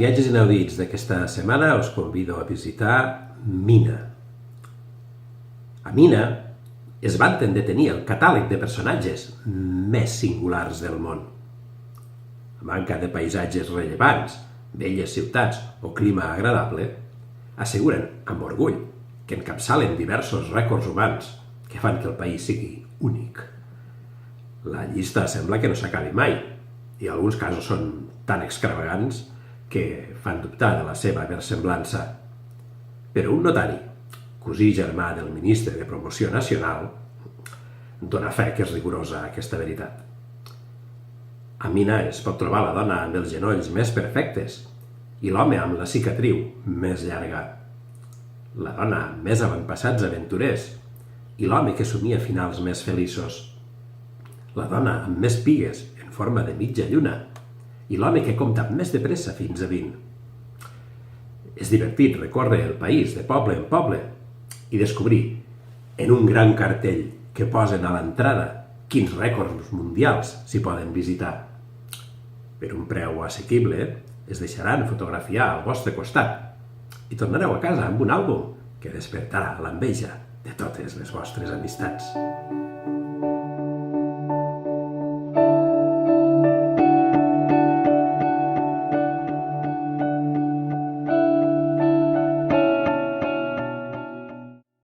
viatges inaudits d'aquesta setmana us convido a visitar Mina. A Mina es vanten de tenir el catàleg de personatges més singulars del món. A manca de paisatges rellevants, belles ciutats o clima agradable, asseguren amb orgull que encapçalen diversos rècords humans que fan que el país sigui únic. La llista sembla que no s'acabi mai i alguns casos són tan extravagants que fan dubtar de la seva versemblança. Però un notari, cosí germà del ministre de Promoció Nacional, dona fe que és rigorosa aquesta veritat. A Mina es pot trobar la dona amb els genolls més perfectes i l'home amb la cicatriu més llarga, la dona amb més avantpassats aventurers i l'home que somia finals més feliços, la dona amb més pigues en forma de mitja lluna i l'home que compta més de pressa fins a 20. És divertit recórrer el país de poble en poble i descobrir en un gran cartell que posen a l'entrada quins rècords mundials s'hi poden visitar. Per un preu assequible es deixaran fotografiar al vostre costat i tornareu a casa amb un àlbum que despertarà l'enveja de totes les vostres amistats.